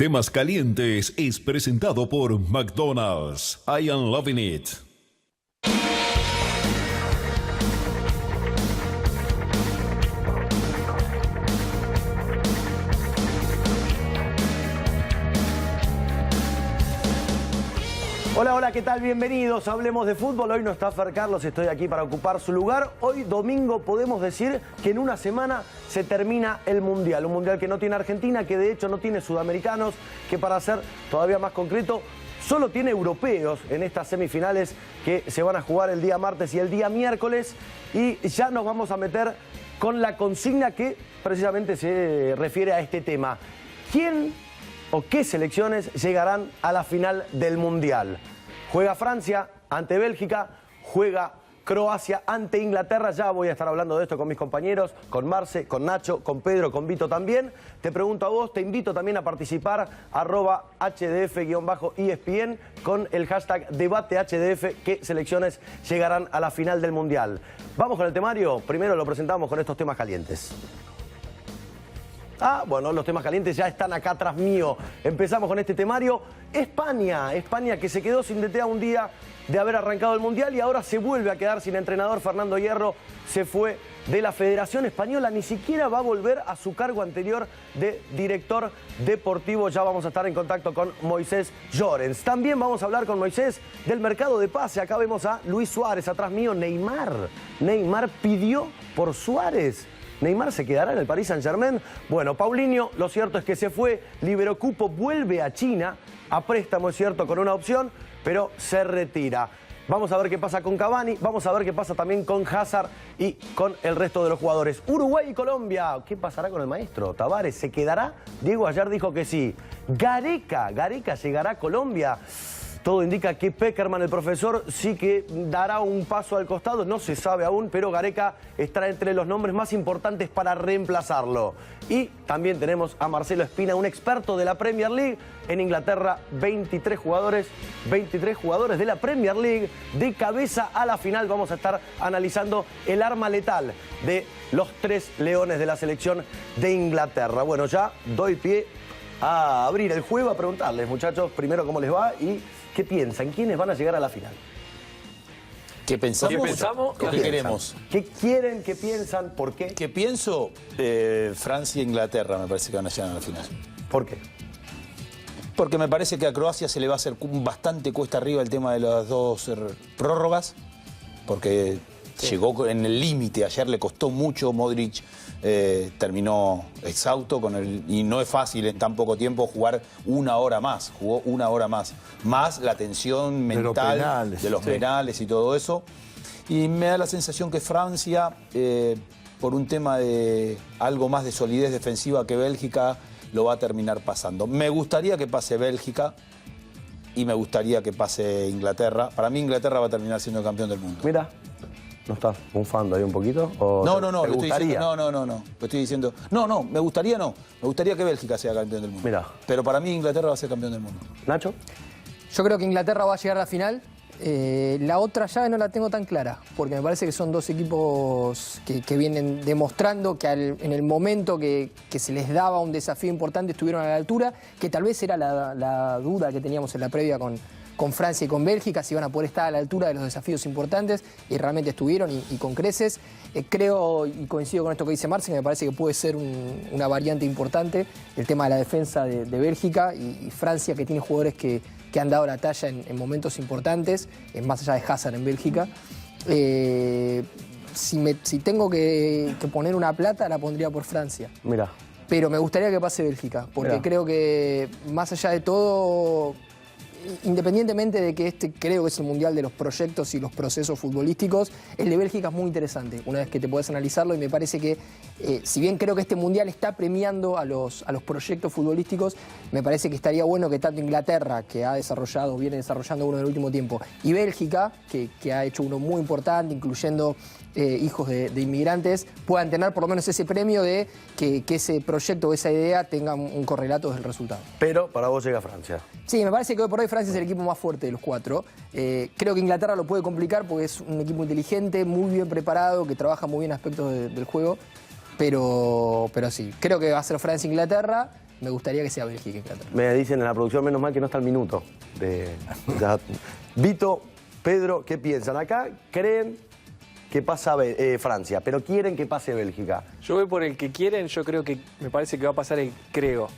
Temas Calientes es presentado por McDonald's. I am loving it. Hola, hola, ¿qué tal? Bienvenidos. Hablemos de fútbol. Hoy no está Fer Carlos, estoy aquí para ocupar su lugar. Hoy, domingo, podemos decir que en una semana se termina el Mundial. Un Mundial que no tiene Argentina, que de hecho no tiene sudamericanos, que para ser todavía más concreto, solo tiene europeos en estas semifinales que se van a jugar el día martes y el día miércoles. Y ya nos vamos a meter con la consigna que precisamente se refiere a este tema. ¿Quién o qué selecciones llegarán a la final del Mundial? Juega Francia ante Bélgica, juega Croacia ante Inglaterra. Ya voy a estar hablando de esto con mis compañeros, con Marce, con Nacho, con Pedro, con Vito también. Te pregunto a vos, te invito también a participar, @HDF_ESPN con el hashtag DebateHDF, qué selecciones llegarán a la final del Mundial. Vamos con el temario, primero lo presentamos con estos temas calientes. Bueno, los temas calientes ya están acá atrás mío. Empezamos con este temario. España que se quedó sin DT a un día de haber arrancado el Mundial y ahora se vuelve a quedar sin entrenador. Fernando Hierro se fue de la Federación Española, ni siquiera va a volver a su cargo anterior de director deportivo. Ya vamos a estar en contacto con Moisés Llorens. También vamos a hablar con Moisés del mercado de pase. Acá vemos a Luis Suárez, atrás mío Neymar. Neymar pidió por Suárez. ¿Neymar se quedará en el Paris Saint-Germain? Bueno, Paulinho, lo cierto es que se fue, liberó cupo, vuelve a China, a préstamo, es cierto, con una opción, pero se retira. Vamos a ver qué pasa con Cavani, vamos a ver qué pasa también con Hazard y con el resto de los jugadores. Uruguay y Colombia, ¿qué pasará con el maestro? ¿Tavares se quedará? Diego ayer dijo que sí. Gareca llegará a Colombia. Todo indica que Peckerman, el profesor, sí que dará un paso al costado, no se sabe aún, pero Gareca estará entre los nombres más importantes para reemplazarlo. Y también tenemos a Marcelo Espina, un experto de la Premier League. En Inglaterra, 23 jugadores de la Premier League. De cabeza a la final vamos a estar analizando el arma letal de los tres leones de la selección de Inglaterra. Bueno, ya doy pie a abrir el juego, a preguntarles, muchachos, primero cómo les va y qué piensan, quiénes van a llegar a la final. ¿Qué pensamos? ¿Qué queremos? ¿Qué quieren? ¿Qué piensan? ¿Por qué? ¿Qué pienso? Francia e Inglaterra me parece que van a llegar a la final. ¿Por qué? Porque me parece que a Croacia se le va a hacer bastante cuesta arriba el tema de las dos prórrogas, porque llegó en el límite, ayer le costó mucho. Modric terminó exhausto y no es fácil en tan poco tiempo jugar una hora más. Jugó una hora más la tensión mental de los penales y todo eso. Y me da la sensación que Francia, por un tema de algo más de solidez defensiva que Bélgica, lo va a terminar pasando. Me gustaría que pase Bélgica y me gustaría que pase Inglaterra. Para mí Inglaterra va a terminar siendo campeón del mundo. Mira. ¿No estás bufando ahí un poquito? ¿O no, ¿te gustaría? No. Estoy diciendo, me gustaría no. Me gustaría que Bélgica sea campeón del mundo. Mirá. Pero para mí Inglaterra va a ser campeón del mundo. ¿Nacho? Yo creo que Inglaterra va a llegar a la final. La otra llave no la tengo tan clara, porque me parece que son dos equipos que vienen demostrando que en el momento que se les daba un desafío importante estuvieron a la altura, que tal vez era la duda que teníamos en la previa con Francia y con Bélgica, si iban a poder estar a la altura de los desafíos importantes, y realmente estuvieron y con creces. Creo, y coincido con esto que dice Marce, que me parece que puede ser una variante importante, el tema de la defensa de Bélgica y Francia, que tiene jugadores que han dado la talla en momentos importantes, más allá de Hazard en Bélgica. Si tengo que poner una plata, la pondría por Francia. Mira. Pero me gustaría que pase Bélgica, porque creo que más allá de todo, independientemente de que creo que es el mundial de los proyectos y los procesos futbolísticos, el de Bélgica es muy interesante, una vez que te puedes analizarlo, y me parece que, si bien creo que este mundial está premiando a los proyectos futbolísticos, me parece que estaría bueno que tanto Inglaterra, que viene desarrollando uno en el último tiempo, y Bélgica, que ha hecho uno muy importante, incluyendo hijos de inmigrantes, puedan tener por lo menos ese premio de que ese proyecto o esa idea tenga un correlato del resultado. Pero para vos llega Francia. Sí, me parece que hoy por hoy Francia es el equipo más fuerte de los cuatro. Creo que Inglaterra lo puede complicar porque es un equipo inteligente, muy bien preparado, que trabaja muy bien aspectos del juego. Pero sí, creo que va a ser Francia-Inglaterra. me gustaría que sea Bélgica y Inglaterra. Me dicen en la producción, menos mal que no está el minuto. Vito, Pedro, ¿qué piensan? Acá creen que pasa Francia, pero quieren que pase Bélgica. Yo voy por el que quieren, yo creo que me parece que va a pasar el creo.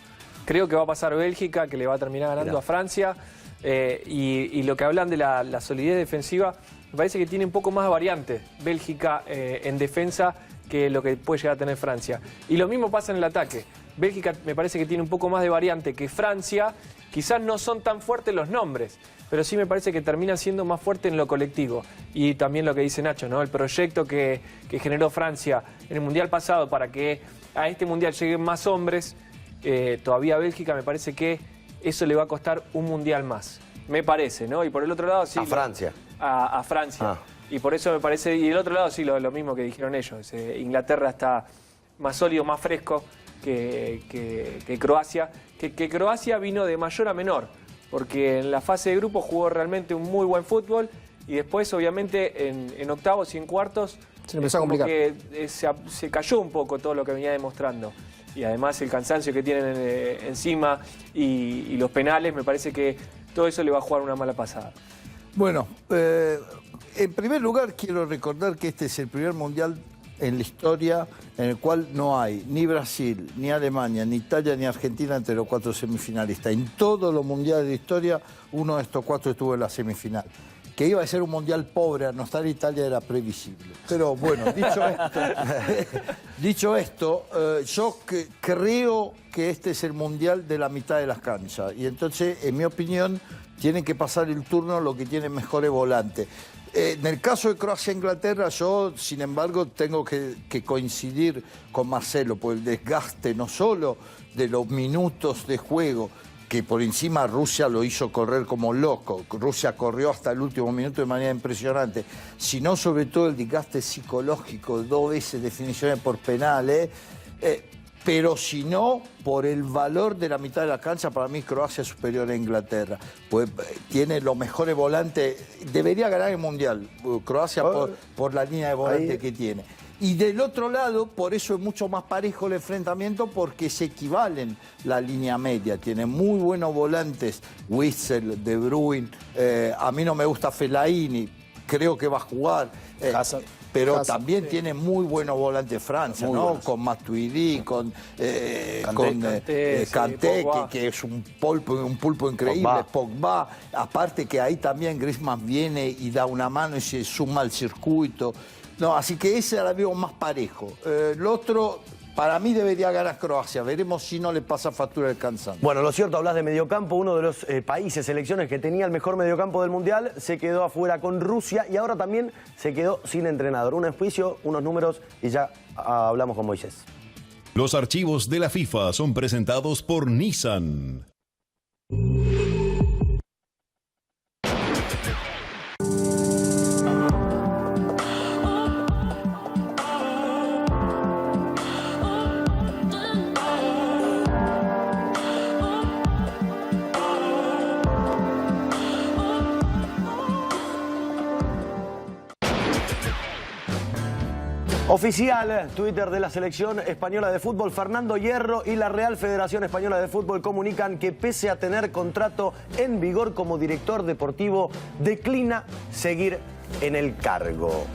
Creo que va a pasar Bélgica, que le va a terminar ganando a Francia. Y lo que hablan de la solidez defensiva, me parece que tiene un poco más variantes Bélgica en defensa que lo que puede llegar a tener Francia. Y lo mismo pasa en el ataque. Bélgica me parece que tiene un poco más de variante que Francia. Quizás no son tan fuertes los nombres, pero sí me parece que termina siendo más fuerte en lo colectivo. Y también lo que dice Nacho, ¿no? El proyecto que generó Francia en el Mundial pasado para que a este Mundial lleguen más hombres, todavía a Bélgica me parece que eso le va a costar un Mundial más. Me parece, ¿no? Y por el otro lado, sí. A Francia. A Francia. Y por eso me parece, y del otro lado sí, lo mismo que dijeron ellos. Inglaterra está más sólido, más fresco que Croacia. Que Croacia vino de mayor a menor, porque en la fase de grupo jugó realmente un muy buen fútbol y después obviamente en octavos y en cuartos se empezó a complicar. Que se cayó un poco todo lo que venía demostrando. Y además el cansancio que tienen encima y los penales, me parece que todo eso le va a jugar una mala pasada. Bueno, en primer lugar quiero recordar que este es el primer mundial en la historia en el cual no hay ni Brasil, ni Alemania, ni Italia, ni Argentina entre los 4 semifinalistas. En todos los mundiales de historia, uno de estos 4 estuvo en la semifinal. Que iba a ser un mundial pobre, a no estar Italia era previsible. Pero bueno, dicho esto, yo creo que este es el mundial de la mitad de las canchas. Y entonces, en mi opinión, tienen que pasar el turno los que tienen mejores volantes. En el caso de Croacia-Inglaterra, yo, sin embargo, tengo que coincidir con Marcelo por el desgaste no solo de los minutos de juego, que por encima Rusia lo hizo correr como loco. Rusia corrió hasta el último minuto de manera impresionante, sino sobre todo el desgaste psicológico, 2 veces definiciones por penales. Pero si no, por el valor de la mitad de la cancha, para mí Croacia es superior a Inglaterra. Pues tiene los mejores volantes, debería ganar el Mundial, Croacia por la línea de volante que tiene. Y del otro lado, por eso es mucho más parejo el enfrentamiento, porque se equivalen la línea media. Tiene muy buenos volantes, Witsel, De Bruyne, a mí no me gusta Fellaini, creo que va a jugar. Pero también tiene muy buenos volantes Francia, ¿no? Buenos. Con Matuidi, con Kanté, que es un pulpo increíble, Pogba. Aparte que ahí también Griezmann viene y da una mano y se suma al circuito. No, así que ese la veo más parejo. El otro, para mí debería ganar Croacia. Veremos si no le pasa factura el cansancio. Bueno, lo cierto, hablas de mediocampo. Uno de los países, selecciones que tenía el mejor mediocampo del Mundial, se quedó afuera con Rusia y ahora también se quedó sin entrenador. Un juicio, unos números y ya hablamos con Moisés. Los archivos de la FIFA son presentados por Nissan. Oficial, Twitter de la Selección Española de Fútbol, Fernando Hierro y la Real Federación Española de Fútbol comunican que pese a tener contrato en vigor como director deportivo, declina seguir en el cargo.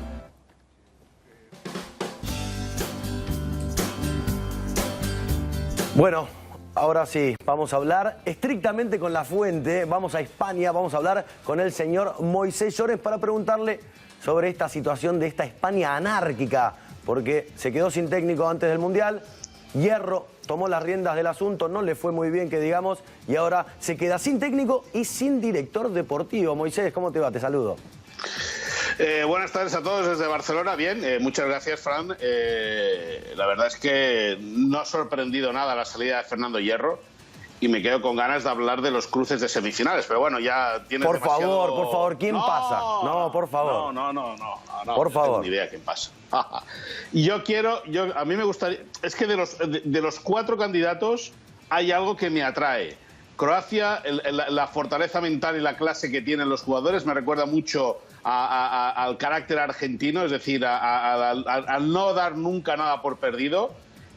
Bueno, ahora sí, vamos a hablar estrictamente con la fuente, vamos a España, vamos a hablar con el señor Moisés Llorens para preguntarle sobre esta situación de esta España anárquica, porque se quedó sin técnico antes del Mundial, Hierro tomó las riendas del asunto, no le fue muy bien que digamos, y ahora se queda sin técnico y sin director deportivo. Moisés, ¿cómo te va? Te saludo. Buenas tardes a todos desde Barcelona. Bien, muchas gracias, Fran. La verdad es que no ha sorprendido nada la salida de Fernando Hierro y me quedo con ganas de hablar de los cruces de semifinales. Pero bueno, ya tienes por favor, ¿quién pasa? No, por favor. No. Por favor. No tengo ni idea quién pasa. Y a mí me gustaría... Es que de los 4 candidatos hay algo que me atrae. Croacia, la fortaleza mental y la clase que tienen los jugadores me recuerda mucho al carácter argentino, es decir, al no dar nunca nada por perdido.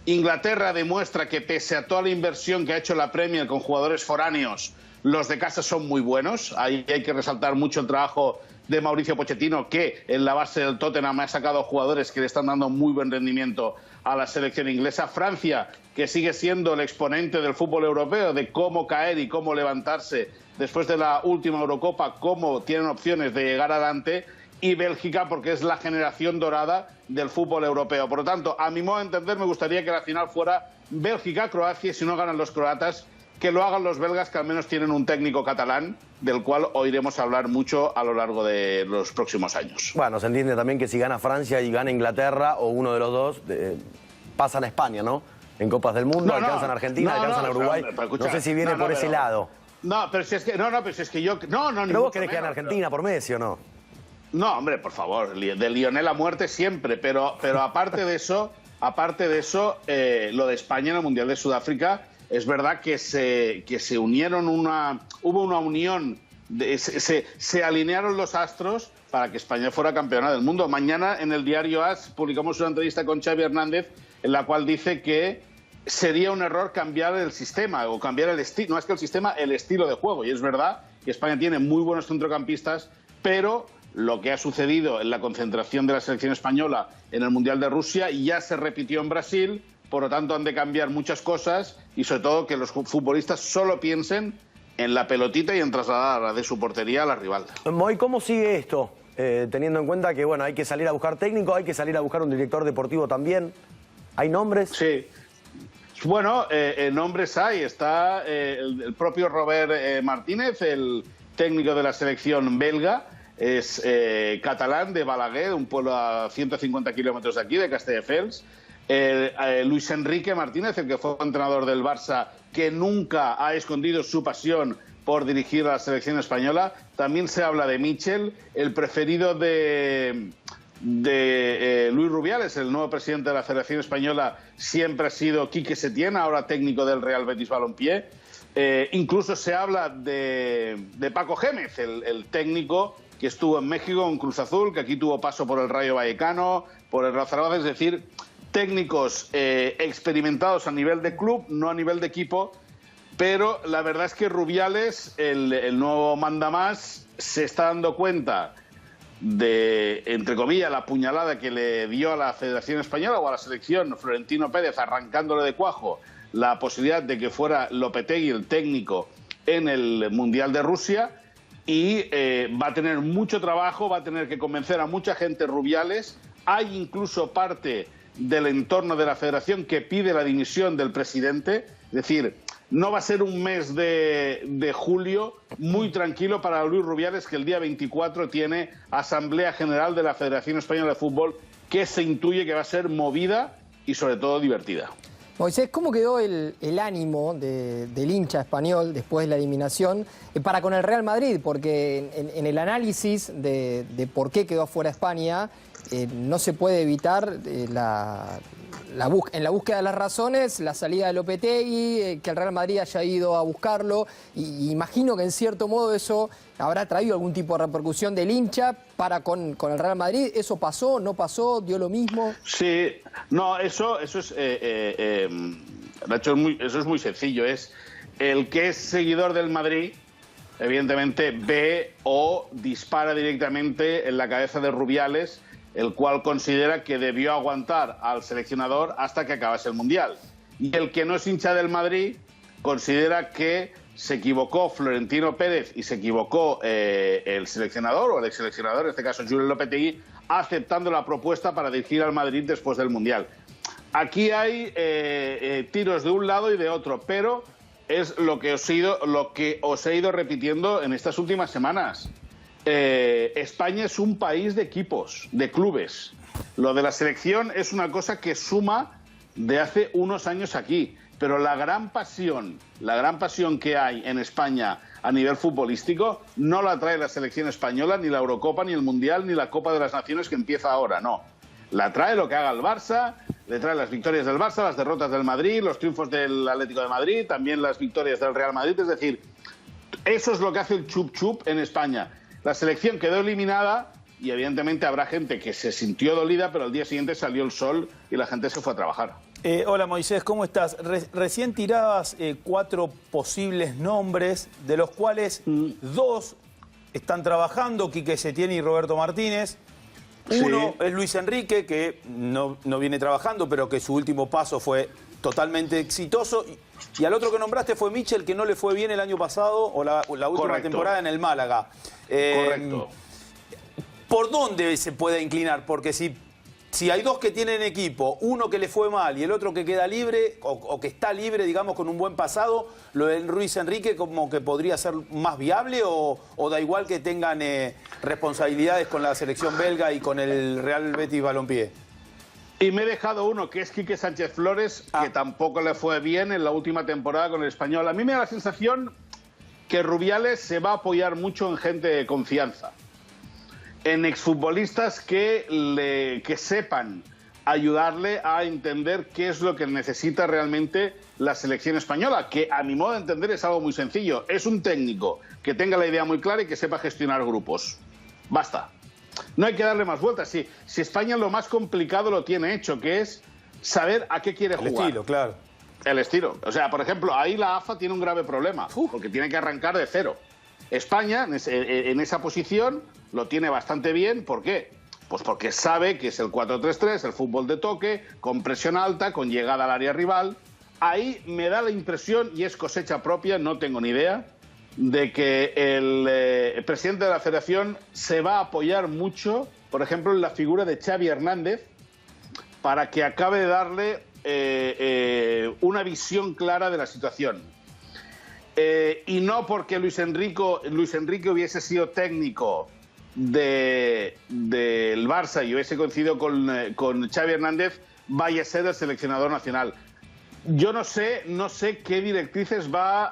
Inglaterra demuestra que pese a toda la inversión que ha hecho la Premier con jugadores foráneos, los de casa son muy buenos. Ahí hay que resaltar mucho el trabajo de Mauricio Pochettino, que en la base del Tottenham ha sacado jugadores que le están dando muy buen rendimiento a la selección inglesa. Francia, que sigue siendo el exponente del fútbol europeo, de cómo caer y cómo levantarse después de la última Eurocopa, cómo tienen opciones de llegar adelante. Y Bélgica, porque es la generación dorada del fútbol europeo. Por lo tanto, a mi modo de entender, me gustaría que la final fuera Bélgica-Croacia, y si no ganan los croatas, que lo hagan los belgas, que al menos tienen un técnico catalán, del cual oiremos hablar mucho a lo largo de los próximos años. Bueno, se entiende también que si gana Francia y gana Inglaterra, o uno de los dos, pasan a España, ¿no? En Copas del Mundo, alcanzan a Argentina, alcanzan a Uruguay. Pero escucha, no sé si viene por ese lado. No, pero si es que, pero si es que yo... Pero vos querés que gane Argentina por Messi, ¿o no? No, hombre, por favor, de Lionel a muerte siempre, pero aparte de eso, lo de España en el Mundial de Sudáfrica, es verdad que se unieron hubo una unión, se alinearon los astros para que España fuera campeona del mundo. Mañana en el diario AS publicamos una entrevista con Xavi Hernández en la cual dice que sería un error cambiar el sistema o cambiar el estilo, no es que el sistema, el estilo de juego. Y es verdad que España tiene muy buenos centrocampistas, pero lo que ha sucedido en la concentración de la selección española en el Mundial de Rusia ya se repitió en Brasil, por lo tanto han de cambiar muchas cosas y sobre todo que los futbolistas solo piensen en la pelotita y en trasladarla de su portería a la rival. Moy, ¿cómo sigue esto? Teniendo en cuenta que bueno, hay que salir a buscar técnico, hay que salir a buscar un director deportivo también. ¿Hay nombres? Sí. Bueno, nombres hay. Está el propio Robert Martínez, el técnico de la selección belga. Es catalán, de Balaguer, un pueblo a 150 kilómetros de aquí, de Castelldefels. Luis Enrique Martínez, el que fue entrenador del Barça, que nunca ha escondido su pasión por dirigir a la selección española. También se habla de Michel, el preferido de Luis Rubiales, el nuevo presidente de la Federación Española, siempre ha sido Quique Setién, ahora técnico del Real Betis Balompié. Incluso se habla de Paco Gémez, el técnico que estuvo en México en Cruz Azul, que aquí tuvo paso por el Rayo Vallecano, por el Real Zaragoza, es decir, técnicos experimentados a nivel de club, no a nivel de equipo, pero la verdad es que Rubiales, el nuevo mandamás, se está dando cuenta de, entre comillas, la puñalada que le dio a la Federación Española o a la selección Florentino Pérez, arrancándole de cuajo la posibilidad de que fuera Lopetegui el técnico en el Mundial de Rusia. Y va a tener mucho trabajo, va a tener que convencer a mucha gente Rubiales. Hay incluso parte del entorno de la federación que pide la dimisión del presidente. Es decir, no va a ser un mes de julio muy tranquilo para Luis Rubiales, que el día 24 tiene Asamblea General de la Federación Española de Fútbol, que se intuye que va a ser movida y sobre todo divertida. Moisés, ¿cómo quedó el ánimo del hincha español después de la eliminación para con el Real Madrid? Porque en el análisis de por qué quedó afuera España, no se puede evitar en la búsqueda de las razones, la salida de Lopetegui, que el Real Madrid haya ido a buscarlo. Y imagino que en cierto modo eso habrá traído algún tipo de repercusión del hincha para con el Real Madrid. ¿Eso pasó? ¿No pasó? ¿Dio lo mismo? Sí, no, eso es Nacho, eso es muy sencillo. Es el que es seguidor del Madrid, evidentemente ve o dispara directamente en la cabeza de Rubiales, el cual considera que debió aguantar al seleccionador hasta que acabase el Mundial. Y el que no es hincha del Madrid considera que se equivocó Florentino Pérez y se equivocó el seleccionador, o el exseleccionador, en este caso Julen Lopetegui, aceptando la propuesta para dirigir al Madrid después del Mundial. Aquí hay tiros de un lado y de otro, pero es lo que os he ido repitiendo en estas últimas semanas. España es un país de equipos, de clubes. Lo de la selección es una cosa que suma de hace unos años aquí, pero la gran pasión que hay en España a nivel futbolístico no la trae la selección española, ni la Eurocopa, ni el Mundial, ni la Copa de las Naciones que empieza ahora, no. La trae lo que haga el Barça, le trae las victorias del Barça, las derrotas del Madrid, los triunfos del Atlético de Madrid, también las victorias del Real Madrid, es decir, eso es lo que hace el chup-chup en España. La selección quedó eliminada y evidentemente habrá gente que se sintió dolida, pero al día siguiente salió el sol y la gente se fue a trabajar. Hola Moisés, ¿cómo estás? Recién tirabas 4 posibles nombres, de los cuales 2 están trabajando, Quique Setién y Roberto Martínez. Uno es Luis Enrique, que no viene trabajando, pero que su último paso fue totalmente exitoso. Y al otro que nombraste fue Michel, que no le fue bien el año pasado o la última temporada en el Málaga. Correcto. ¿Por dónde se puede inclinar? Porque si hay 2 que tienen equipo, uno que le fue mal y el otro que queda libre, o que está libre, digamos, con un buen pasado, lo de Luis Enrique como que podría ser más viable, o da igual que tengan responsabilidades con la selección belga y con el Real Betis Balompié. Y me he dejado uno, que es Quique Sánchez Flores, que tampoco le fue bien en la última temporada con el Español. A mí me da la sensación que Rubiales se va a apoyar mucho en gente de confianza, en exfutbolistas que sepan ayudarle a entender qué es lo que necesita realmente la selección española, que a mi modo de entender es algo muy sencillo. Es un técnico que tenga la idea muy clara y que sepa gestionar grupos. Basta. No hay que darle más vueltas. Si España lo más complicado lo tiene hecho, que es saber a qué quiere jugar. El estilo, claro. El estilo. O sea, por ejemplo, ahí la AFA tiene un grave problema, porque tiene que arrancar de cero. España, en esa posición, lo tiene bastante bien. ¿Por qué? Pues porque sabe que es el 4-3-3, el fútbol de toque, con presión alta, con llegada al área rival. Ahí me da la impresión, y es cosecha propia, no tengo ni idea, de que el presidente de la Federación se va a apoyar mucho, por ejemplo, en la figura de Xavi Hernández, para que acabe de darle una visión clara de la situación. Y no porque Luis Enrique hubiese sido técnico del Barça y hubiese coincidido con Xavi Hernández, vaya a ser el seleccionador nacional. Yo no sé qué directrices va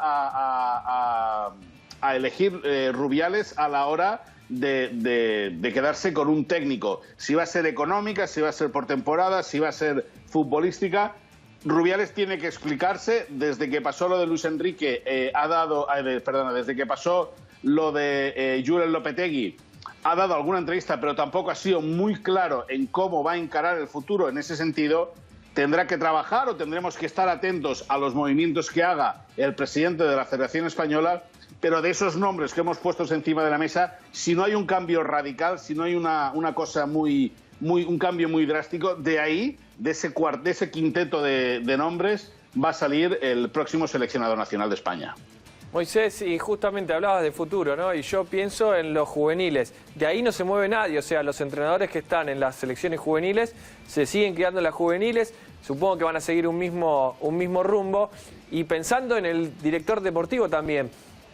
a elegir Rubiales a la hora de quedarse con un técnico. Si va a ser económica, si va a ser por temporada, si va a ser futbolística. Rubiales tiene que explicarse. Desde que pasó lo de Luis Enrique, desde que pasó lo de Julen Lopetegui, ha dado alguna entrevista, pero tampoco ha sido muy claro en cómo va a encarar el futuro en ese sentido. Tendrá que trabajar, o tendremos que estar atentos a los movimientos que haga el presidente de la Federación Española, pero de esos nombres que hemos puesto encima de la mesa, si no hay un cambio radical, si no hay una cosa un cambio muy drástico, de ahí, de ese quinteto de nombres, va a salir el próximo seleccionador nacional de España. Moisés, y justamente hablabas de futuro, ¿no? Y yo pienso en los juveniles. De ahí no se mueve nadie, o sea, los entrenadores que están en las selecciones juveniles se siguen quedando en las juveniles. Supongo que van a seguir un mismo rumbo. Y pensando en el director deportivo también,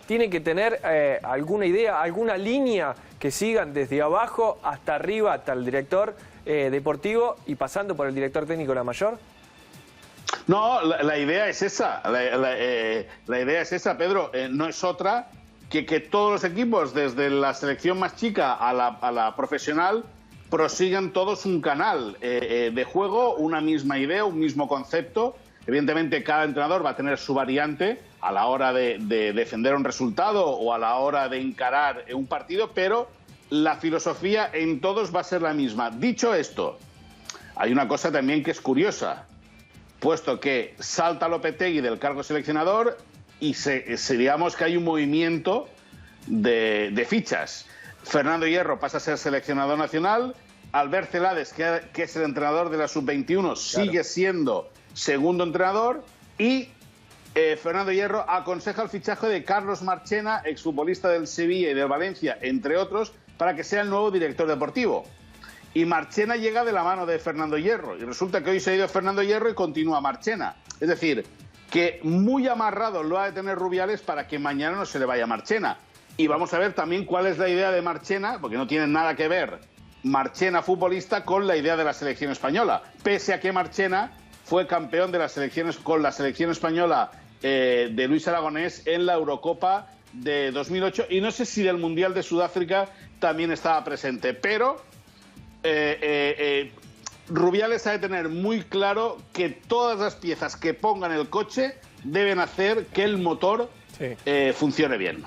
tiene que tener alguna idea, alguna línea que sigan desde abajo hasta arriba, hasta el director deportivo y pasando por el director técnico de la mayor. No, la idea es esa. La idea es esa, Pedro. No es otra que todos los equipos, desde la selección más chica a la profesional, prosigan todos un canal de juego, una misma idea, un mismo concepto. Evidentemente, cada entrenador va a tener su variante a la hora de defender un resultado o a la hora de encarar un partido, pero la filosofía en todos va a ser la misma. Dicho esto, hay una cosa también que es curiosa, puesto que salta Lopetegui del cargo seleccionador y digamos que hay un movimiento de fichas. Fernando Hierro pasa a ser seleccionador nacional, Albert Celades, que es el entrenador de la Sub-21, sigue siendo segundo entrenador, y Fernando Hierro aconseja el fichaje de Carlos Marchena, exfutbolista del Sevilla y del Valencia, entre otros, para que sea el nuevo director deportivo. Y Marchena llega de la mano de Fernando Hierro. Y resulta que hoy se ha ido Fernando Hierro y continúa Marchena. Es decir, que muy amarrado lo ha de tener Rubiales para que mañana no se le vaya Marchena. Y vamos a ver también cuál es la idea de Marchena, porque no tiene nada que ver Marchena futbolista con la idea de la selección española. Pese a que Marchena fue campeón de las selecciones con la selección española de Luis Aragonés en la Eurocopa de 2008. Y no sé si del Mundial de Sudáfrica también estaba presente. Pero Rubiales ha de tener muy claro que todas las piezas que ponga en el coche deben hacer que el motor funcione bien.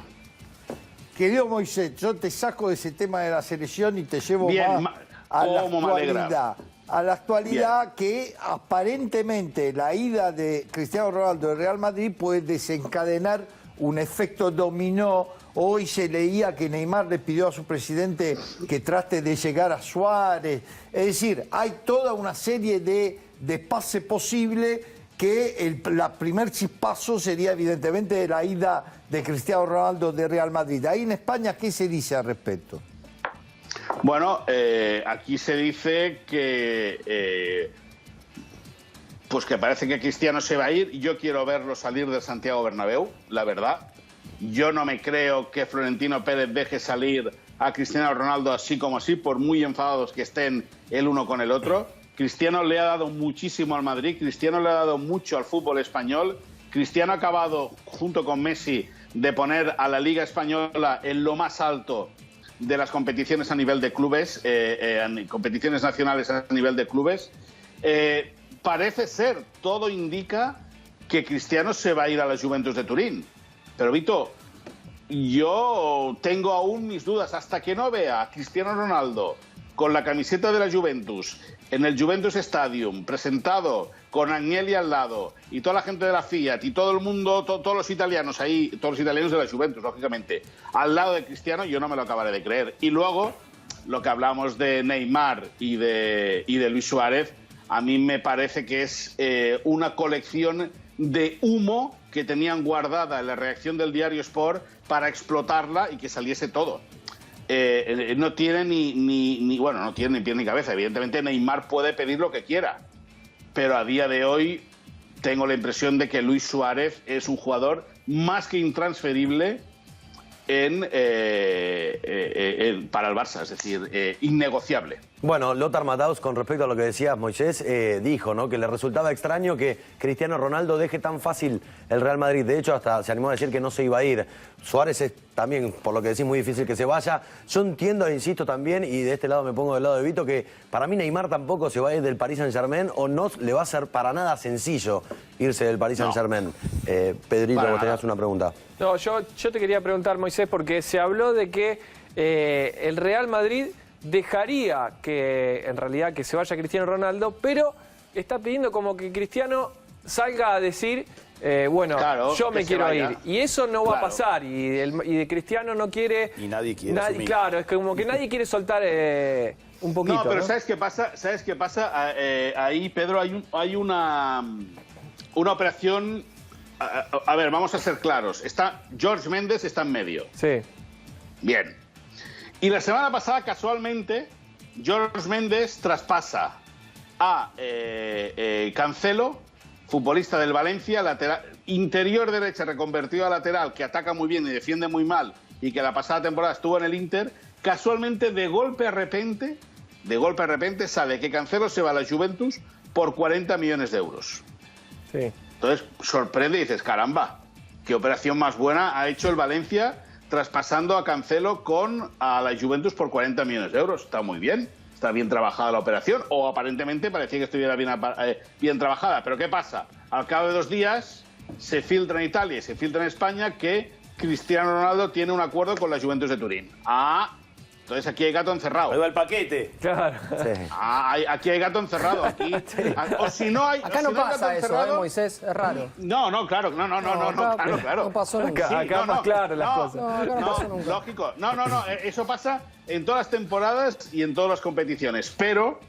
Querido Moisés, yo te saco de ese tema de la selección y te llevo Bien, más a la cómo me alegra. actualidad. a la actualidad que aparentemente la ida de Cristiano Ronaldo del Real Madrid puede desencadenar un efecto dominó. Hoy se leía que Neymar le pidió a su presidente que trate de llegar a Suárez. Es decir, hay toda una serie de pases posibles que la primer chispazo sería evidentemente la ida de Cristiano Ronaldo de Real Madrid. Ahí en España, ¿qué se dice al respecto? Bueno, aquí se dice que pues que parece que Cristiano se va a ir. Yo quiero verlo salir del Santiago Bernabéu, la verdad. Yo no me creo que Florentino Pérez deje salir a Cristiano Ronaldo así como así, por muy enfadados que estén el uno con el otro. Cristiano le ha dado muchísimo al Madrid, Cristiano le ha dado mucho al fútbol español. Cristiano ha acabado, junto con Messi, de poner a la Liga Española en lo más alto de las competiciones a nivel de clubes, competiciones nacionales a nivel de clubes. Parece ser, todo indica que Cristiano se va a ir a la Juventus de Turín. Pero Vito, yo tengo aún mis dudas. Hasta que no vea a Cristiano Ronaldo con la camiseta de la Juventus en el Juventus Stadium, presentado con Agnelli al lado y toda la gente de la Fiat y todo el mundo, todos los italianos ahí, todos los italianos de la Juventus, lógicamente, al lado de Cristiano, yo no me lo acabaré de creer. Y luego, lo que hablamos de Neymar y de Luis Suárez, a mí me parece que es una colección de humo que tenían guardada en la redacción del diario Sport para explotarla y que saliese todo. No tiene no tiene ni pie ni cabeza. Evidentemente Neymar puede pedir lo que quiera, pero a día de hoy tengo la impresión de que Luis Suárez es un jugador más que intransferible para el Barça, es decir, innegociable. Bueno, Lothar Matthaus, con respecto a lo que decías, Moisés, dijo, ¿no?, que le resultaba extraño que Cristiano Ronaldo deje tan fácil el Real Madrid. De hecho, hasta se animó a decir que no se iba a ir. Suárez es también, por lo que decís, muy difícil que se vaya. Yo entiendo e insisto también, y de este lado me pongo del lado de Vito, que para mí Neymar tampoco se va a ir del Paris Saint-Germain, o no le va a ser para nada sencillo irse del Paris Saint-Germain. Pedrito, vos tenías una pregunta. No, yo te quería preguntar, Moisés, porque se habló de que el Real Madrid dejaría que, en realidad, que se vaya Cristiano Ronaldo, pero está pidiendo como que Cristiano salga a decir, claro, yo me quiero vaya. ir. Y eso no va a pasar, y de Cristiano no quiere... Y nadie quiere asumir. Claro, es como que nadie quiere soltar un poquito. No, pero ¿no? ¿sabes qué pasa? ¿Sabes qué pasa? Ahí, Pedro, hay una operación... A ver, vamos a ser claros. George Méndez está en medio. Sí. Bien. Y la semana pasada, casualmente, George Méndez traspasa a Cancelo, futbolista del Valencia, lateral, interior derecha reconvertido a lateral, que ataca muy bien y defiende muy mal, y que la pasada temporada estuvo en el Inter. Casualmente, de golpe a repente, sale que Cancelo se va a la Juventus por 40 millones de euros. Sí. Entonces, sorprende y dices, caramba, qué operación más buena ha hecho el Valencia traspasando a Cancelo a la Juventus por 40 millones de euros. Está muy bien, está bien trabajada la operación, o aparentemente parecía que estuviera bien trabajada. Pero ¿qué pasa? Al cabo de 2 días se filtra en Italia y se filtra en España que Cristiano Ronaldo tiene un acuerdo con la Juventus de Turín. Entonces aquí hay gato encerrado. Ahí va el paquete. Claro. Sí. Aquí hay gato encerrado. O si no hay. Acá o no si no hay pasa gato eso, encerrado, Moisés, es raro. Claro. Claro. No pasó nunca. Acá más claro las cosas. No, acá no pasó nunca. Lógico. No, eso pasa en todas las temporadas y en todas las competiciones. Pero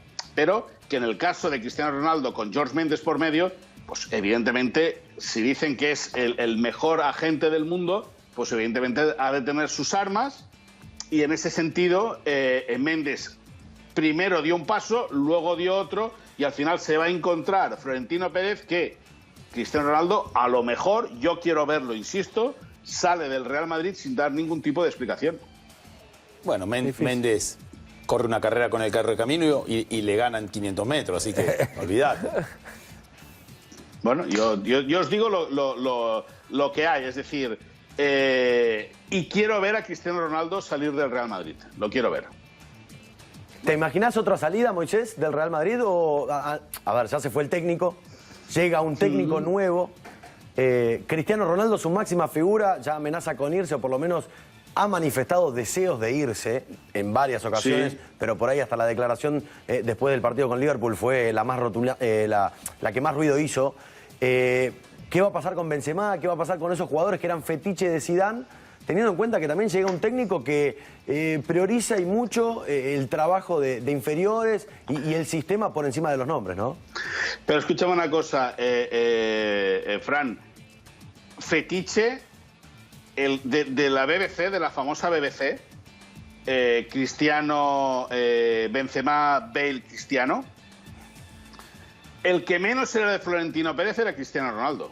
que en el caso de Cristiano Ronaldo con George Méndez por medio, pues evidentemente, si dicen que es el mejor agente del mundo, pues evidentemente ha de tener sus armas. Y en ese sentido, Méndez primero dio un paso, luego dio otro, y al final se va a encontrar Florentino Pérez que Cristiano Ronaldo, a lo mejor, yo quiero verlo, insisto, sale del Real Madrid sin dar ningún tipo de explicación. Bueno, Méndez corre una carrera con el Correcamino y le ganan 500 metros, así que olvidate. Bueno, yo os digo lo que hay, es decir... y quiero ver a Cristiano Ronaldo salir del Real Madrid. Lo quiero ver. ¿Te imaginás otra salida, Moisés, del Real Madrid? A ver, ya se fue el técnico, llega un técnico nuevo. Cristiano Ronaldo, su máxima figura, ya amenaza con irse, o por lo menos ha manifestado deseos de irse en varias ocasiones, Sí. pero por ahí hasta la declaración después del partido con Liverpool fue la más la que más ruido hizo. ¿Qué va a pasar con Benzema? ¿Qué va a pasar con esos jugadores que eran fetiche de Zidane? Teniendo en cuenta que también llega un técnico que prioriza y mucho el trabajo de inferiores y el sistema por encima de los nombres, ¿no? Pero escúchame una cosa, Fran. Fetiche de la BBC, de la famosa BBC, Cristiano, Benzema, Bale, Cristiano. El que menos era de Florentino Pérez era Cristiano Ronaldo,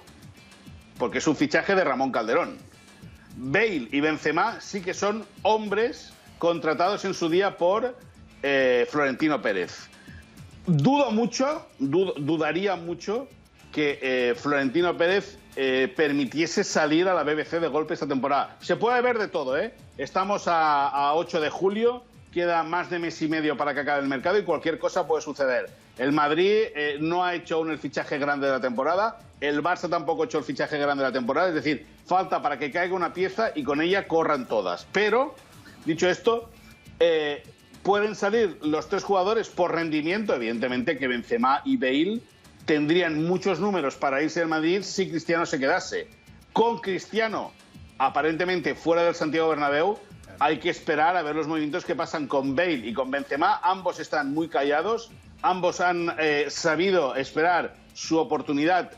porque es un fichaje de Ramón Calderón. Bale y Benzema sí que son hombres contratados en su día por Florentino Pérez. Dudaría mucho que Florentino Pérez permitiese salir a la BBC de golpe esta temporada. Se puede ver de todo, ¿eh? Estamos a 8 de julio, queda más de mes y medio para que acabe el mercado y cualquier cosa puede suceder. El Madrid no ha hecho aún el fichaje grande de la temporada, el Barça tampoco ha hecho el fichaje grande de la temporada, es decir, falta para que caiga una pieza y con ella corran todas. Pero, dicho esto, pueden salir los tres jugadores por rendimiento, evidentemente que Benzema y Bale tendrían muchos números para irse del Madrid si Cristiano se quedase. Con Cristiano, aparentemente fuera del Santiago Bernabéu, hay que esperar a ver los movimientos que pasan con Bale y con Benzema. Ambos están muy callados, ambos han sabido esperar su oportunidad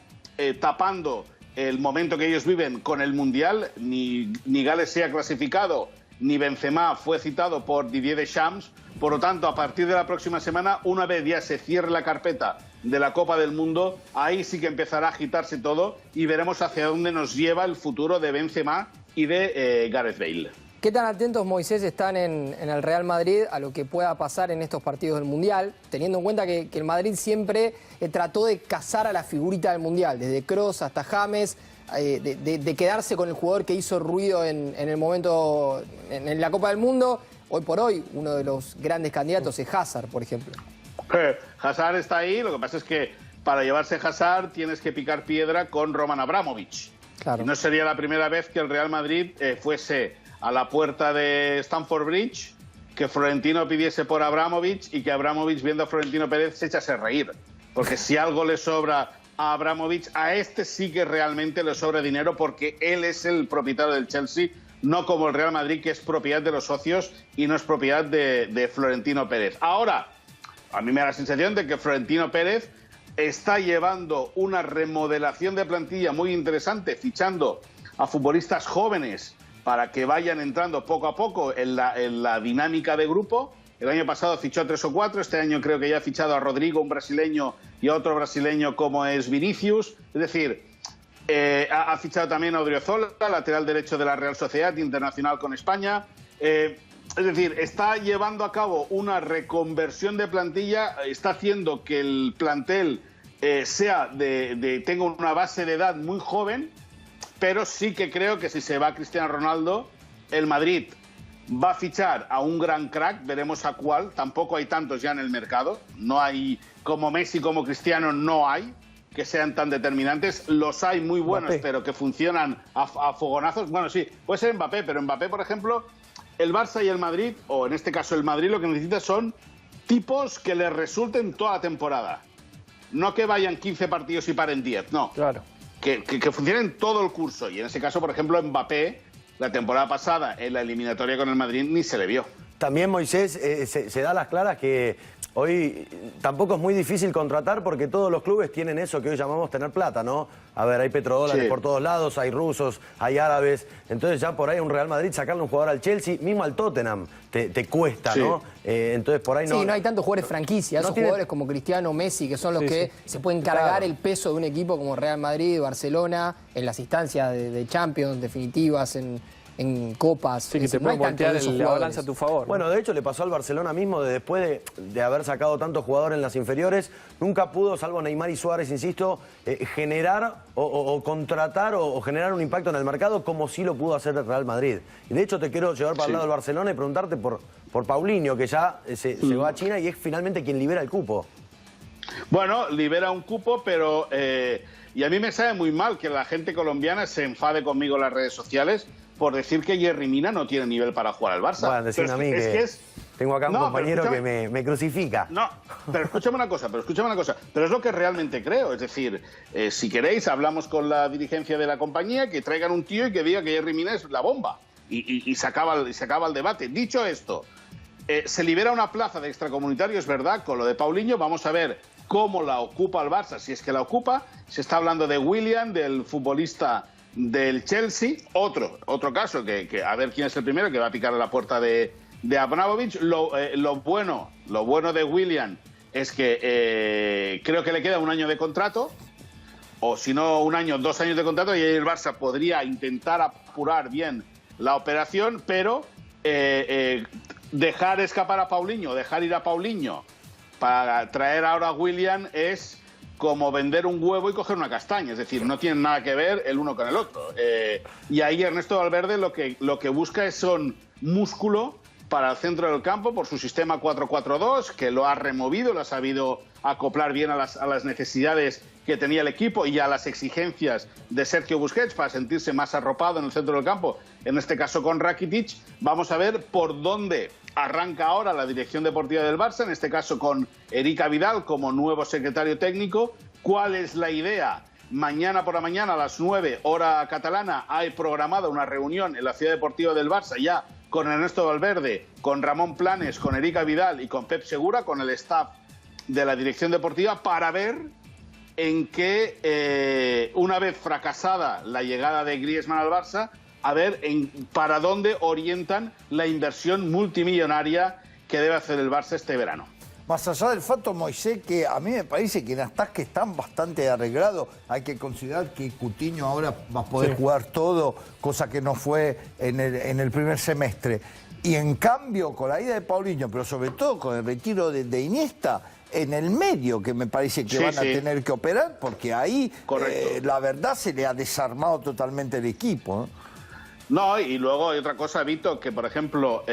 tapando el momento que ellos viven con el Mundial. Ni Gales se ha clasificado, ni Benzema fue citado por Didier Deschamps. Por lo tanto, a partir de la próxima semana, una vez ya se cierre la carpeta de la Copa del Mundo, ahí sí que empezará a agitarse todo y veremos hacia dónde nos lleva el futuro de Benzema y de Gareth Bale. ¿Qué tan atentos, Moisés, están en el Real Madrid a lo que pueda pasar en estos partidos del Mundial, teniendo en cuenta que el Madrid siempre trató de cazar a la figurita del Mundial, desde Kroos hasta James, de quedarse con el jugador que hizo ruido en el momento en la Copa del Mundo? Hoy por hoy, uno de los grandes candidatos es Hazard, por ejemplo. Hazard está ahí, lo que pasa es que para llevarse Hazard tienes que picar piedra con Roman Abramovich. Claro. Y no sería la primera vez que el Real Madrid fuese a la puerta de Stamford Bridge, que Florentino pidiese por Abramovich y que Abramovich, viendo a Florentino Pérez, se echase a reír. Porque si algo le sobra a Abramovich, a este sí que realmente le sobra dinero, porque él es el propietario del Chelsea, no como el Real Madrid, que es propiedad de los socios y no es propiedad de Florentino Pérez. Ahora, a mí me da la sensación de que Florentino Pérez está llevando una remodelación de plantilla muy interesante, fichando a futbolistas jóvenes para que vayan entrando poco a poco en la dinámica de grupo. El año pasado fichó a 3 o 4, este año creo que ya ha fichado a Rodrigo, un brasileño, y a otro brasileño como es Vinicius. Es decir, ha fichado también a Odriozola, lateral derecho de la Real Sociedad, internacional con España. Es decir, está llevando a cabo una reconversión de plantilla, está haciendo que el plantel tenga una base de edad muy joven, pero sí que creo que si se va Cristiano Ronaldo, el Madrid va a fichar a un gran crack, veremos a cuál. Tampoco hay tantos ya en el mercado, no hay como Messi, como Cristiano, no hay que sean tan determinantes. Los hay muy buenos, Mbappé, pero que funcionan a fogonazos. Bueno, sí, puede ser Mbappé, pero Mbappé, por ejemplo, el Barça y el Madrid, o en este caso el Madrid, lo que necesita son tipos que les resulten toda la temporada. No que vayan 15 partidos y paren 10, no. Claro. Que funcionen todo el curso. Y en ese caso, por ejemplo, Mbappé, la temporada pasada, en la eliminatoria con el Madrid, ni se le vio. También, Moisés, se da a las claras que hoy tampoco es muy difícil contratar porque todos los clubes tienen eso que hoy llamamos tener plata, ¿no? A ver, hay petrodólares por todos lados, hay rusos, hay árabes. Entonces ya por ahí un Real Madrid, sacarle un jugador al Chelsea, mismo al Tottenham, te cuesta, ¿no? Entonces por ahí no... Sí, no hay tantos jugadores franquicia, esos jugadores como Cristiano, Messi, que son los que se pueden cargar el peso de un equipo como Real Madrid, Barcelona, en las instancias de Champions definitivas, en copas. Sí, que te no hay pueden tantos de voltear esos la jugadores. balanza a tu favor, ¿no? Bueno, de hecho le pasó al Barcelona mismo después de haber sacado tantos jugadores en las inferiores, nunca pudo, salvo Neymar y Suárez, insisto, generar o contratar o generar un impacto en el mercado como sí lo pudo hacer el Real Madrid. Y de hecho te quiero llevar para el lado del Barcelona y preguntarte por Paulinho, que ya se va a China y es finalmente quien libera el cupo. Bueno, libera un cupo, pero... y a mí me sabe muy mal que la gente colombiana se enfade conmigo en las redes sociales por decir que Yerry Mina no tiene nivel para jugar al Barça. Bueno, decime a mí que tengo acá un compañero que me crucifica. No, pero escúchame una cosa, pero es lo que realmente creo. Es decir, si queréis, hablamos con la dirigencia de la compañía, que traigan un tío y que diga que Yerry Mina es la bomba. Y se acaba el debate. Dicho esto, se libera una plaza de extracomunitario, es verdad, con lo de Paulinho. Vamos a ver cómo la ocupa el Barça, si es que la ocupa. Se está hablando de Willian, del futbolista del Chelsea. Otro caso, que a ver quién es el primero que va a picar a la puerta de Abramovich. Lo bueno de Willian es que creo que le queda un año de contrato, o si no 1 año, 2 años de contrato, y el Barça podría intentar apurar bien la operación, pero dejar escapar a Paulinho, dejar ir a Paulinho para traer ahora a Willian es como vender un huevo y coger una castaña, es decir, no tienen nada que ver el uno con el otro. Y ahí Ernesto Valverde lo que busca son músculo para el centro del campo por su sistema 4-4-2, que lo ha removido, lo ha sabido acoplar bien a las necesidades que tenía el equipo y a las exigencias de Sergio Busquets para sentirse más arropado en el centro del campo, en este caso con Rakitic. Vamos a ver por dónde arranca ahora la dirección deportiva del Barça, en este caso con Erika Vidal como nuevo secretario técnico. ¿Cuál es la idea? Mañana por la mañana a las 9, hora catalana, hay programada una reunión en la ciudad deportiva del Barça ya con Ernesto Valverde, con Ramón Planes, con Erika Vidal y con Pep Segura, con el staff de la dirección deportiva, para ver en qué, una vez fracasada la llegada de Griezmann al Barça, a ver para dónde orientan la inversión multimillonaria que debe hacer el Barça este verano. Más allá del fato, Moisés, que a mí me parece que en ataque están bastante arreglados. Hay que considerar que Coutinho ahora va a poder jugar todo, cosa que no fue en el primer semestre. Y en cambio, con la ida de Paulinho, pero sobre todo con el retiro de Iniesta, en el medio que me parece que van a tener que operar, porque ahí la verdad se le ha desarmado totalmente el equipo, No, y luego hay otra cosa, Vito, que por ejemplo...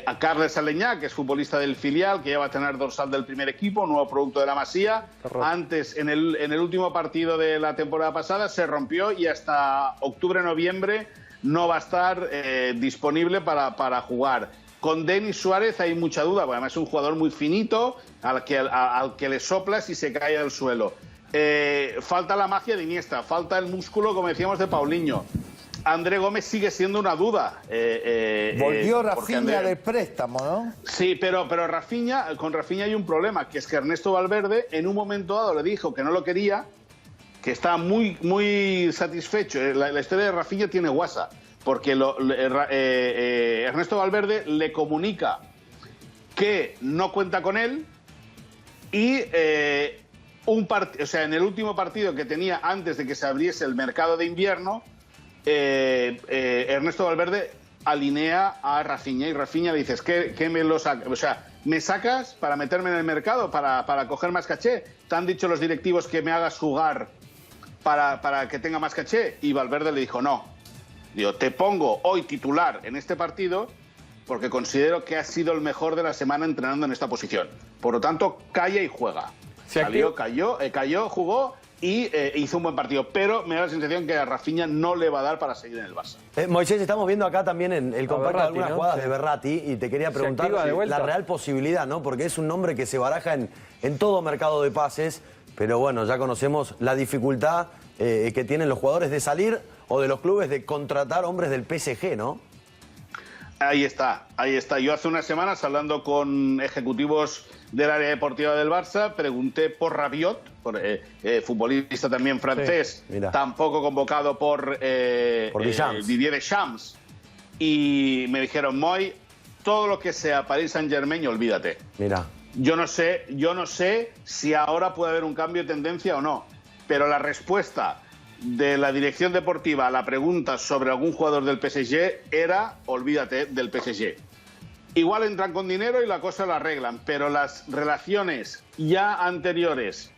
a Carles Aleñá, que es futbolista del filial, que ya va a tener dorsal del primer equipo, nuevo producto de la Masía. Antes, en el último partido de la temporada pasada, se rompió y hasta octubre-noviembre no va a estar disponible para jugar. Con Denis Suárez hay mucha duda, porque además es un jugador muy finito, al que le soplas y se cae al suelo. Falta la magia de Iniesta, falta el músculo, como decíamos, de Paulinho. André Gómez sigue siendo una duda. Volvió Rafinha de préstamo, ¿no? Sí, pero con Rafinha hay un problema, que es que Ernesto Valverde en un momento dado le dijo que no lo quería, que está muy, muy satisfecho. La historia de Rafinha tiene guasa, porque Ernesto Valverde le comunica que no cuenta con él y en el último partido que tenía antes de que se abriese el mercado de invierno, Ernesto Valverde alinea a Rafinha y Rafinha le dices que me lo sacas, o sea, me sacas para meterme en el mercado, para coger más caché. Te han dicho los directivos que me hagas jugar para que tenga más caché, y Valverde le dijo no. Digo, te pongo hoy titular en este partido porque considero que has sido el mejor de la semana entrenando en esta posición. Por lo tanto, calla y juega. Cayó, jugó y hizo un buen partido, pero me da la sensación que a Rafinha no le va a dar para seguir en el Barça. Moisés, estamos viendo acá también en el compacto Berratti, algunas ¿no? jugadas de Berratti, y te quería preguntar la real posibilidad, ¿no? Porque es un nombre que se baraja en todo mercado de pases, pero bueno, ya conocemos la dificultad que tienen los jugadores de salir, o de los clubes de contratar hombres del PSG, ¿no? Ahí está. Yo hace unas semanas, hablando con ejecutivos del área deportiva del Barça, pregunté por Rabiot, futbolista también francés, tampoco convocado por Didier Deschamps. Y me dijeron, Moy, todo lo que sea Paris Saint-Germain, olvídate. Mira. Yo no sé si ahora puede haber un cambio de tendencia o no, pero la respuesta de la dirección deportiva a la pregunta sobre algún jugador del PSG era, olvídate del PSG. Igual entran con dinero y la cosa la arreglan, pero las relaciones ya anteriores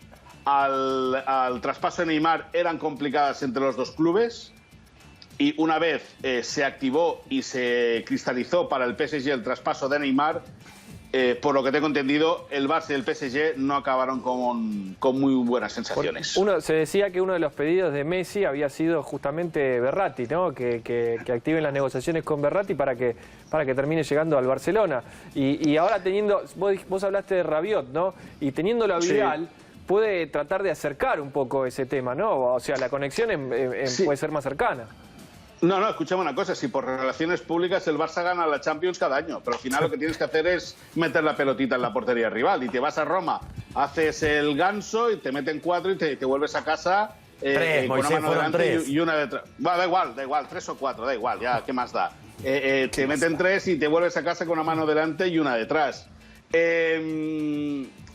al traspaso de Neymar eran complicadas entre los dos clubes, y una vez se activó y se cristalizó para el PSG el traspaso de Neymar, por lo que tengo entendido, el Barça y el PSG no acabaron con muy buenas sensaciones. Se decía que uno de los pedidos de Messi había sido justamente Verratti, ¿no? Que activen las negociaciones con Verratti para que termine llegando al Barcelona. Y ahora teniendo, vos hablaste de Rabiot, ¿no? Y teniéndolo a Vidal, puede tratar de acercar un poco ese tema, ¿no? O sea, la conexión puede ser más cercana. No, escuchame una cosa, si por relaciones públicas el Barça gana la Champions cada año, pero al final lo que tienes que hacer es meter la pelotita en la portería rival y te vas a Roma, haces el ganso y te meten 4 y te vuelves a casa Tres, con una Moisés, mano delante 3. y una detrás. Da igual, 3 o 4, da igual, ya, ¿qué más da? Te meten 3 y te vuelves a casa con una mano delante y una detrás.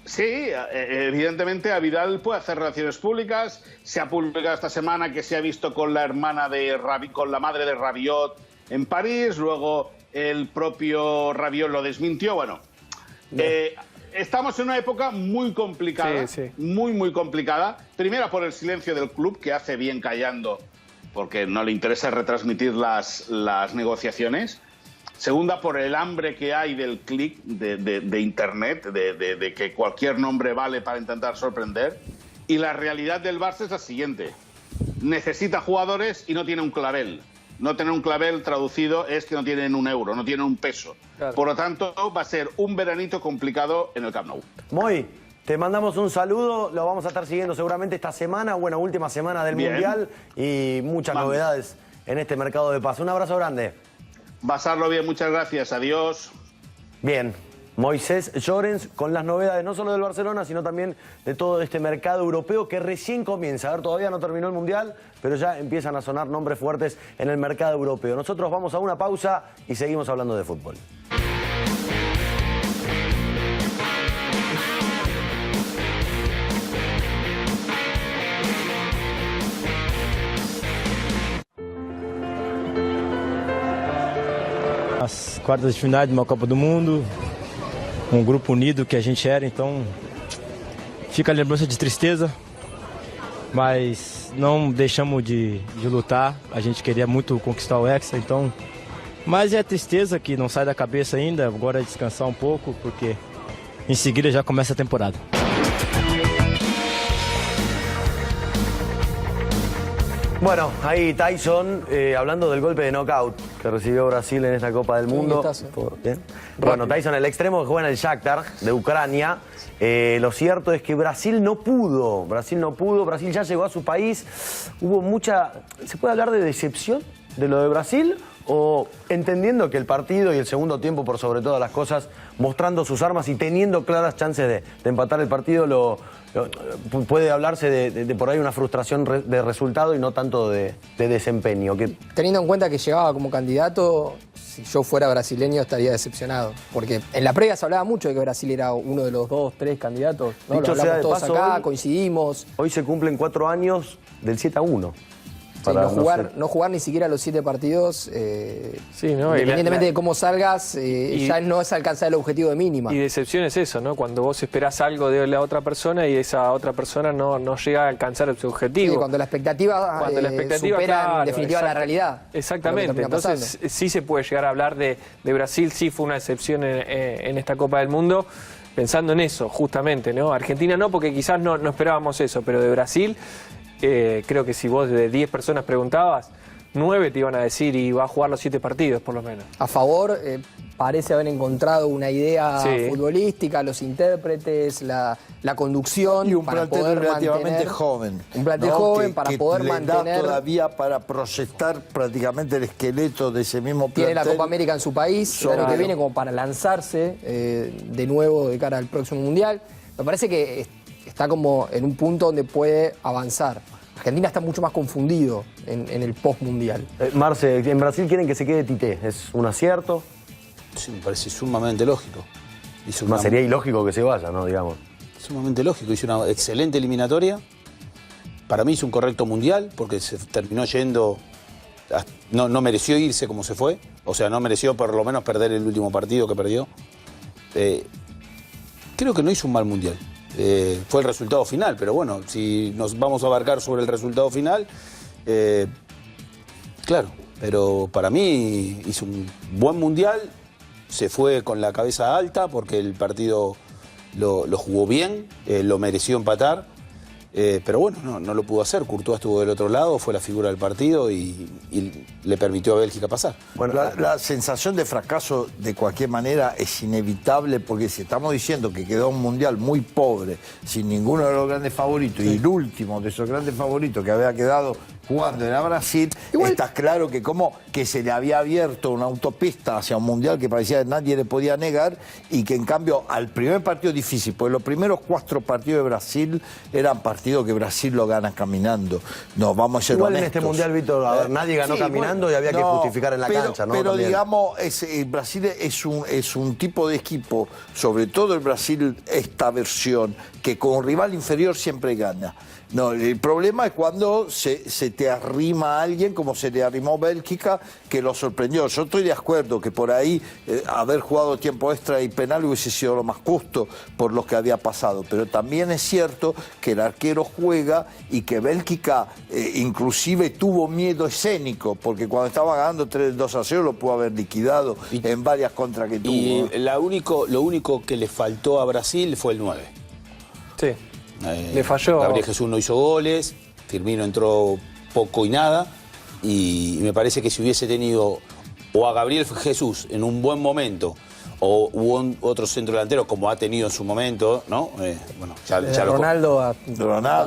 Sí, evidentemente a Vidal puede hacer relaciones públicas. Se ha publicado esta semana que se ha visto con la hermana con la madre de Rabiot en París. Luego el propio Rabiot lo desmintió. Bueno, estamos en una época muy complicada, muy complicada. Primero por el silencio del club, que hace bien callando, porque no le interesa retransmitir las negociaciones. Segunda, por el hambre que hay del clic de Internet, de que cualquier nombre vale para intentar sorprender. Y la realidad del Barça es la siguiente. Necesita jugadores y no tiene un clavel. No tener un clavel traducido es que no tienen un euro, no tienen un peso. Claro. Por lo tanto, va a ser un veranito complicado en el Camp Nou. Moy, te mandamos un saludo. Lo vamos a estar siguiendo seguramente esta semana, última semana del Mundial. Y muchas novedades en este mercado de pases. Un abrazo grande. Pasarlo bien, muchas gracias, adiós. Bien, Moisés Llorens con las novedades no solo del Barcelona, sino también de todo este mercado europeo que recién comienza. A ver, todavía no terminó el Mundial, pero ya empiezan a sonar nombres fuertes en el mercado europeo. Nosotros vamos a una pausa y seguimos hablando de fútbol. As quartas de final de uma Copa do Mundo, grupo unido que a gente era, então fica a lembrança de tristeza, mas não deixamos de lutar. A gente queria muito conquistar o Hexa, então, mas é tristeza que não sai da cabeça ainda. Agora é descansar um pouco, porque em seguida já começa a temporada. Bueno, ahí Tyson, hablando del golpe de knockout que recibió Brasil en esta Copa del Mundo. ¿Bien? Bueno, Tyson, el extremo que juega en el Shakhtar de Ucrania. Lo cierto es que Brasil no pudo. Brasil ya llegó a su país. Hubo mucha... ¿Se puede hablar de decepción de lo de Brasil? O entendiendo que el partido y el segundo tiempo, por sobre todas las cosas, mostrando sus armas y teniendo claras chances de empatar el partido, puede hablarse de por ahí una frustración de resultado y no tanto de desempeño. Teniendo en cuenta que llegaba como candidato, si yo fuera brasileño estaría decepcionado. Porque en la previa se hablaba mucho de que Brasil era uno de los 2, 3 candidatos. ¿No? Lo hablamos todos acá, coincidimos. Hoy se cumplen 4 años del 7-1. Sí, no jugar ni siquiera los 7 partidos, independientemente de cómo salgas, ya no es alcanzar el objetivo de mínima. Y decepción es eso, ¿no? Cuando vos esperás algo de la otra persona y esa otra persona no llega a alcanzar su objetivo. Sí, cuando la expectativa, supera en definitiva la realidad. Exactamente, entonces sí se puede llegar a hablar de Brasil, sí fue una decepción en esta Copa del Mundo, pensando en eso, justamente, ¿no? Argentina no, porque quizás no esperábamos eso, pero de Brasil... creo que si vos de 10 personas preguntabas, 9 te iban a decir y va a jugar los 7 partidos por lo menos. A favor, parece haber encontrado una idea futbolística, los intérpretes, la conducción. Y un para plantel poder relativamente joven. Un plantel joven para poder mantener. Da todavía para proyectar prácticamente el esqueleto de ese mismo plantel. Tiene la Copa América en su país, el año que viene como para lanzarse de nuevo de cara al próximo Mundial. Me parece que está como en un punto donde puede avanzar. Argentina está mucho más confundido en el post-mundial. Marce, en Brasil quieren que se quede Tite. ¿Es un acierto? Sí, me parece sumamente lógico. Sería ilógico que se vaya, ¿no? Digamos. Sumamente lógico. Hizo una excelente eliminatoria. Para mí hizo un correcto mundial porque se terminó yendo... No mereció irse como se fue. O sea, no mereció por lo menos perder el último partido que perdió. Creo que no hizo un mal mundial. Fue el resultado final, pero bueno, si nos vamos a abarcar sobre el resultado final, claro, pero para mí hizo un buen mundial, se fue con la cabeza alta porque el partido lo jugó bien, lo mereció empatar. Pero bueno, no lo pudo hacer. Courtois estuvo del otro lado, fue la figura del partido y le permitió a Bélgica pasar. Bueno, la sensación de fracaso de cualquier manera es inevitable porque si estamos diciendo que quedó un mundial muy pobre, sin ninguno de los grandes favoritos, y el último de esos grandes favoritos que había quedado jugando era Brasil, está claro que como que se le había abierto una autopista hacia un mundial que parecía que nadie le podía negar y que en cambio al primer partido difícil, porque los primeros 4 partidos de Brasil eran partidos que Brasil lo gana caminando. No, vamos a ser igual honestos. en este mundial, Víctor, a ver, nadie ganó caminando y había que justificar en la cancha, ¿no? Pero También. digamos, Brasil es un tipo de equipo, sobre todo el Brasil, esta versión, que con un rival inferior siempre gana. No, el problema es cuando se te arrima a alguien, como se le arrimó Bélgica, que lo sorprendió. Yo estoy de acuerdo que por ahí haber jugado tiempo extra y penal hubiese sido lo más justo por lo que había pasado. Pero también es cierto que el arquero juega y que Bélgica inclusive tuvo miedo escénico, porque cuando estaba ganando 2-0 lo pudo haber liquidado en varias contras que tuvo. Y lo único que le faltó a Brasil fue el 9. Sí. Le falló. Gabriel Jesús no hizo goles, Firmino entró poco y nada, y me parece que si hubiese tenido o a Gabriel Jesús en un buen momento o otro centro delantero como ha tenido en su momento, ¿no? Bueno, ya Ronaldo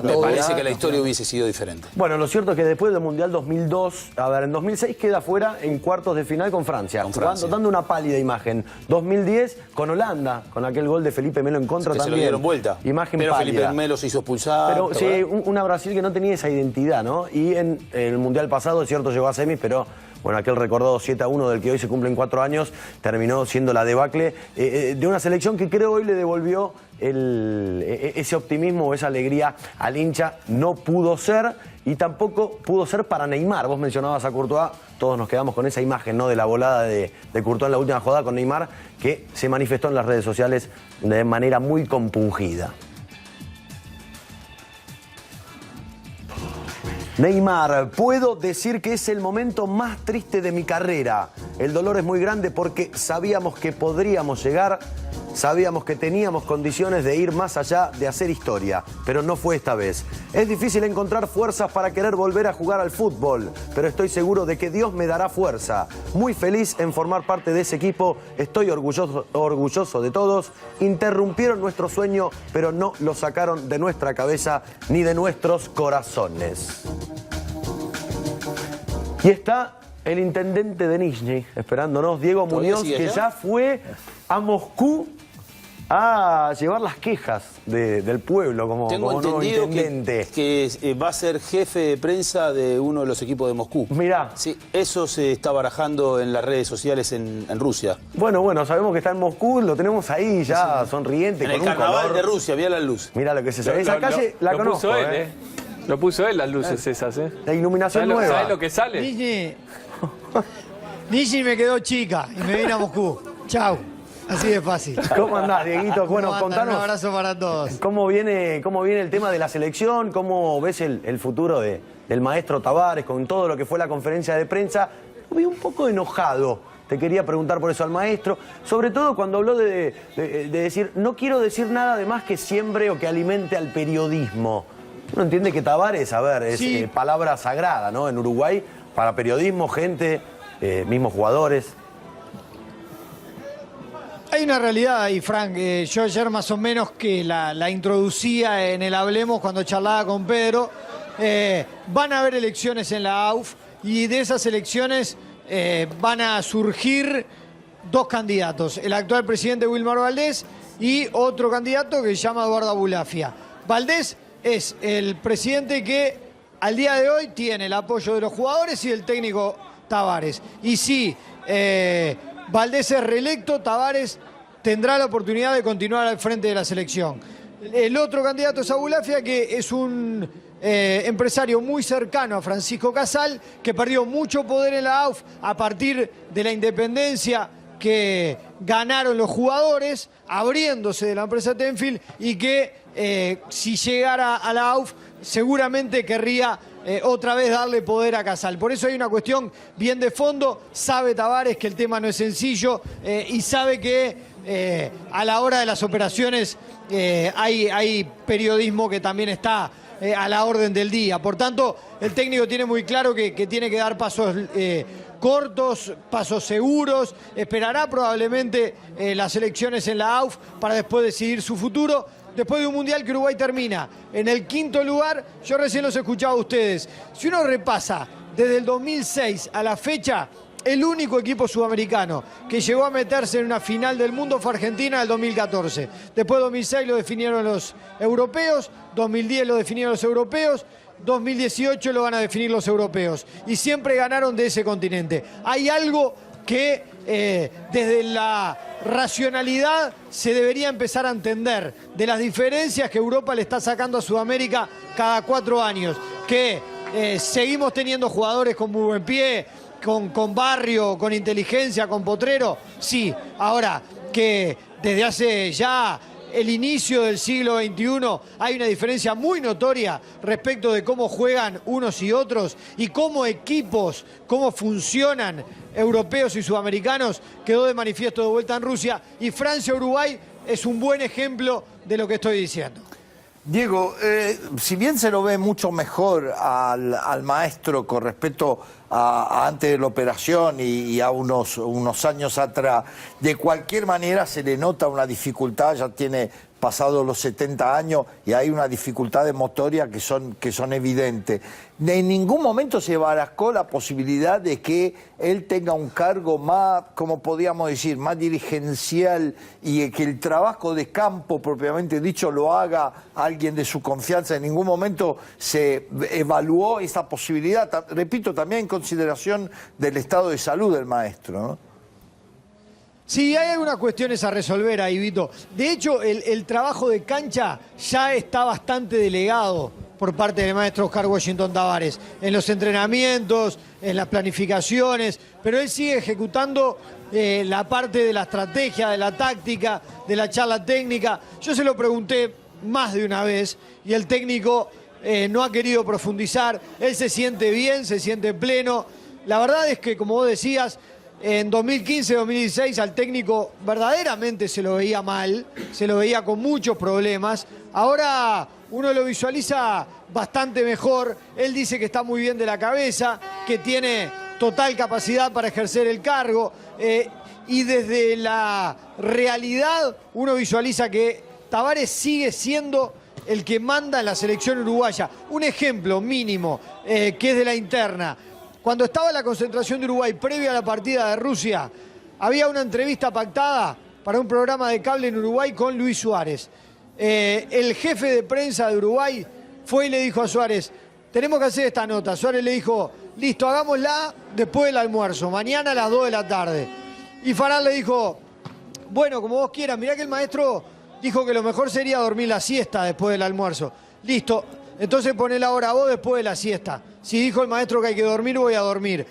me parece que la historia hubiese sido diferente. Bueno, lo cierto es que después del Mundial 2002, a ver, en 2006 queda fuera en cuartos de final con Francia, dando una pálida imagen. 2010 con Holanda, con aquel gol de Felipe Melo en contra Que también. se lo dieron vuelta. Imagen pero pálida. Felipe Melo se hizo expulsar. Pero sí, una Brasil que no tenía esa identidad, ¿no? Y en el Mundial pasado, es cierto, llegó a semis, pero bueno, aquel recordado 7-1 del que hoy se cumplen 4 años, terminó siendo la debacle de una selección que creo hoy le devolvió ese optimismo o esa alegría al hincha. No pudo ser y tampoco pudo ser para Neymar. Vos mencionabas a Courtois, todos nos quedamos con esa imagen, ¿no?, de la volada de Courtois en la última jugada con Neymar, que se manifestó en las redes sociales de manera muy compungida. Neymar, puedo decir que es el momento más triste de mi carrera. El dolor es muy grande porque sabíamos que podríamos llegar, sabíamos que teníamos condiciones de ir más allá, de hacer historia, pero no fue esta vez. Es difícil encontrar fuerzas para querer volver a jugar al fútbol, pero estoy seguro de que Dios me dará fuerza. Muy feliz en formar parte de ese equipo, estoy orgulloso de todos. Interrumpieron nuestro sueño, pero no lo sacaron de nuestra cabeza ni de nuestros corazones. Y está el intendente de Nizhny esperándonos, Diego Muñoz, que ya fue a Moscú a llevar las quejas del pueblo como nuevo intendente. Que va a ser jefe de prensa de uno de los equipos de Moscú. Mirá. Sí, eso se está barajando en las redes sociales en Rusia. Bueno, sabemos que está en Moscú, lo tenemos ahí ya sonriente. En con el carnaval color de Rusia, mira la luz. Mirá lo que es eso. Esa calle la conozco. Puso él, Lo puso él, las luces esas, La iluminación nueva. ¿Sabes lo que sale? Nizhny me quedó chica y me vine a Moscú. Chau. Así de fácil. ¿Cómo andás, Dieguito? Bueno, contanos. Un abrazo para todos. ¿Cómo viene el tema de la selección? ¿Cómo ves el futuro del maestro Tavares con todo lo que fue la conferencia de prensa? Lo vi un poco enojado. Te quería preguntar por eso al maestro, sobre todo cuando habló de decir, no quiero decir nada de más que siembre o que alimente al periodismo. Uno entiende que Tavares, a ver, es palabra sagrada, ¿no? En Uruguay, para periodismo, gente, mismos jugadores. Hay una realidad ahí, Frank. Yo ayer más o menos que la introducía en el Hablemos cuando charlaba con Pedro. Van a haber elecciones en la AUF y de esas elecciones van a surgir 2 candidatos. El actual presidente Wilmar Valdés y otro candidato que se llama Eduardo Abulafia. Valdés es el presidente que al día de hoy tiene el apoyo de los jugadores y del técnico Tavares. Y si Valdés es reelecto, Tavares tendrá la oportunidad de continuar al frente de la selección. El otro candidato es Abulafia, que es un empresario muy cercano a Francisco Casal, que perdió mucho poder en la AUF a partir de la independencia que ganaron los jugadores, abriéndose de la empresa Tenfield, y que si llegara a la AUF seguramente querría otra vez darle poder a Casal. Por eso hay una cuestión bien de fondo. Sabe Tavares que el tema no es sencillo y sabe que a la hora de las operaciones hay periodismo que también está a la orden del día. Por tanto, el técnico tiene muy claro que tiene que dar pasos cortos, pasos seguros. Esperará probablemente las elecciones en la AUF para después decidir su futuro. Después de un mundial que Uruguay termina en el 5º lugar, yo recién los escuchaba a ustedes. Si uno repasa desde el 2006 a la fecha, el único equipo sudamericano que llegó a meterse en una final del mundo fue Argentina en el 2014. Después de 2006 lo definieron los europeos, 2010 lo definieron los europeos, 2018 lo van a definir los europeos. Y siempre ganaron de ese continente. Hay algo que desde la racionalidad se debería empezar a entender de las diferencias que Europa le está sacando a Sudamérica cada 4 años. Que seguimos teniendo jugadores con muy buen pie, con barrio, con inteligencia, con potrero, sí. Ahora, que desde hace ya el inicio del siglo XXI hay una diferencia muy notoria respecto de cómo juegan unos y otros y cómo equipos, cómo funcionan europeos y sudamericanos, quedó de manifiesto de vuelta en Rusia, y Francia-Uruguay es un buen ejemplo de lo que estoy diciendo. Diego, si bien se lo ve mucho mejor al maestro con respecto a antes de la operación y a unos años atrás, de cualquier manera se le nota una dificultad, ya tiene pasados los 70 años y hay una dificultad de motoria que son evidentes. En ningún momento se barajó la posibilidad de que él tenga un cargo más, como podríamos decir, más dirigencial y que el trabajo de campo propiamente dicho lo haga alguien de su confianza. En ningún momento se evaluó esa posibilidad, repito, también en consideración del estado de salud del maestro, ¿no? Sí, hay algunas cuestiones a resolver ahí, Vito. De hecho, el trabajo de cancha ya está bastante delegado por parte del maestro Oscar Washington Tavares, en los entrenamientos, en las planificaciones, pero él sigue ejecutando la parte de la estrategia, de la táctica, de la charla técnica. Yo se lo pregunté más de una vez y el técnico no ha querido profundizar. Él se siente bien, se siente pleno. La verdad es que, como vos decías, en 2015-2016 al técnico verdaderamente se lo veía mal, se lo veía con muchos problemas. Ahora uno lo visualiza bastante mejor. Él dice que está muy bien de la cabeza, que tiene total capacidad para ejercer el cargo. Y desde la realidad uno visualiza que Tavares sigue siendo el que manda en la selección uruguaya. Un ejemplo mínimo que es de la interna. Cuando estaba la concentración de Uruguay previa a la partida de Rusia, había una entrevista pactada para un programa de cable en Uruguay con Luis Suárez. El jefe de prensa de Uruguay fue y le dijo a Suárez, tenemos que hacer esta nota. Suárez le dijo, listo, hagámosla después del almuerzo, mañana a las 2 de la tarde. Y Farán le dijo, bueno, como vos quieras, mirá que el maestro dijo que lo mejor sería dormir la siesta después del almuerzo. Listo, entonces ponela ahora vos después de la siesta. Si dijo el maestro que hay que dormir, voy a dormir.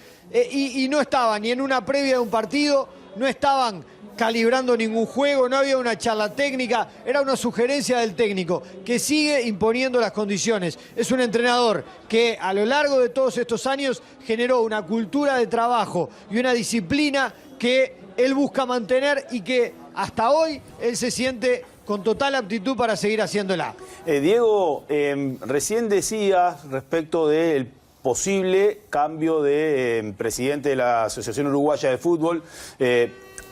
Y no estaban ni en una previa de un partido, no estaban calibrando ningún juego, no había una charla técnica, era una sugerencia del técnico que sigue imponiendo las condiciones. Es un entrenador que a lo largo de todos estos años generó una cultura de trabajo y una disciplina que él busca mantener y que hasta hoy él se siente con total aptitud para seguir haciéndola. Diego, recién decías respecto del posible cambio de presidente de la Asociación Uruguaya de Fútbol,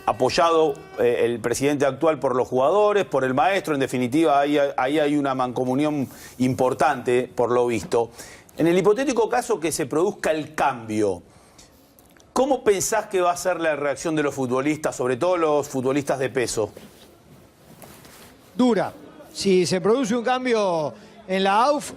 apoyado el presidente actual por los jugadores, por el maestro, en definitiva ahí hay una mancomunión importante por lo visto. En el hipotético caso que se produzca el cambio, ¿cómo pensás que va a ser la reacción de los futbolistas, sobre todo los futbolistas de peso? Dura. Si se produce un cambio en la AUF,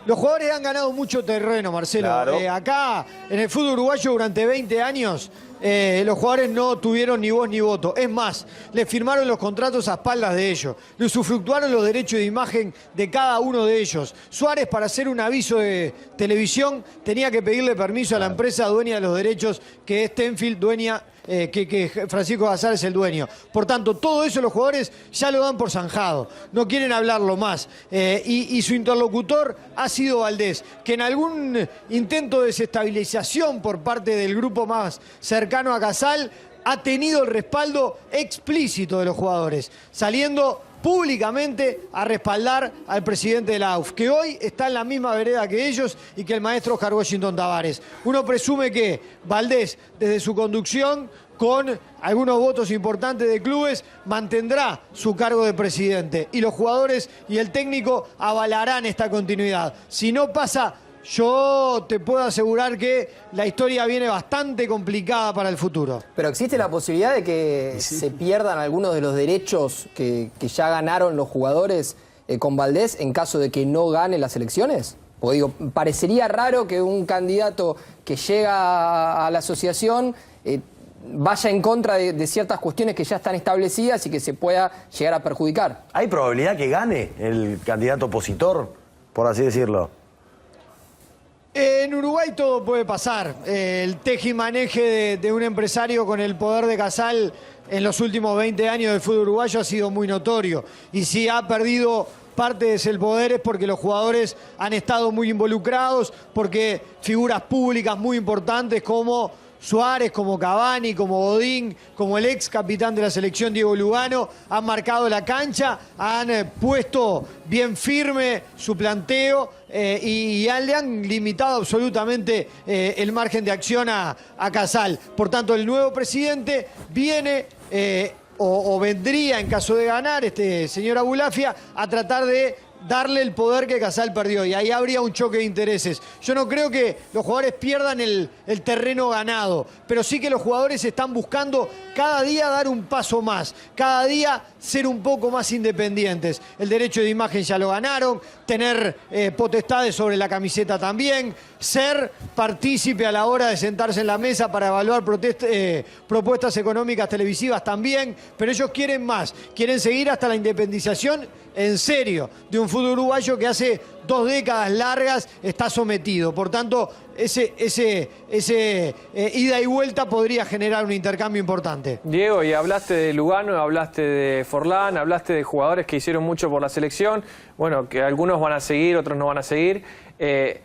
los jugadores han ganado mucho terreno, Marcelo. Claro. Acá, en el fútbol uruguayo, durante 20 años, los jugadores no tuvieron ni voz ni voto. Es más, les firmaron los contratos a espaldas de ellos. Le usufructuaron los derechos de imagen de cada uno de ellos. Suárez, para hacer un aviso de televisión, tenía que pedirle permiso a la empresa dueña de los derechos, que es Tenfield, dueña que Francisco Gasal es el dueño. Por tanto, todo eso los jugadores ya lo dan por zanjado, no quieren hablarlo más. Y su interlocutor ha sido Valdés, que en algún intento de desestabilización por parte del grupo más cercano a Gasal ha tenido el respaldo explícito de los jugadores, saliendo públicamente a respaldar al presidente de la AUF, que hoy está en la misma vereda que ellos y que el maestro Oscar Washington Tabárez. Uno presume que Valdés, desde su conducción, con algunos votos importantes de clubes, mantendrá su cargo de presidente. Y los jugadores y el técnico avalarán esta continuidad. Si no pasa, yo te puedo asegurar que la historia viene bastante complicada para el futuro. Pero existe la posibilidad de que se pierdan algunos de los derechos que ya ganaron los jugadores con Valdés en caso de que no gane las elecciones. Porque digo, parecería raro que un candidato que llega a la asociación vaya en contra de ciertas cuestiones que ya están establecidas y que se pueda llegar a perjudicar. ¿Hay probabilidad que gane el candidato opositor, por así decirlo? En Uruguay todo puede pasar. El tejimaneje de un empresario con el poder de Casal en los últimos 20 años del fútbol uruguayo ha sido muy notorio. Y si ha perdido parte de ese poder es porque los jugadores han estado muy involucrados, porque figuras públicas muy importantes como Suárez, como Cavani, como Godín, como el ex capitán de la selección Diego Lugano, han marcado la cancha, han puesto bien firme su planteo y le han limitado absolutamente el margen de acción a Casal. Por tanto, el nuevo presidente viene o vendría, en caso de ganar, este señor Abulafia, a tratar de darle el poder que Casal perdió, y ahí habría un choque de intereses. Yo no creo que los jugadores pierdan el terreno ganado, pero sí que los jugadores están buscando cada día dar un paso más, cada día ser un poco más independientes. El derecho de imagen ya lo ganaron, tener potestades sobre la camiseta también, ser partícipe a la hora de sentarse en la mesa para evaluar propuestas económicas televisivas también, pero ellos quieren más, quieren seguir hasta la independización en serio de un fútbol uruguayo que hace 2 décadas largas está sometido. Por tanto, ese ida y vuelta podría generar un intercambio importante. Diego, y hablaste de Lugano, hablaste de Forlán, hablaste de jugadores que hicieron mucho por la selección, bueno, que algunos van a seguir, otros no van a seguir. ¿Qué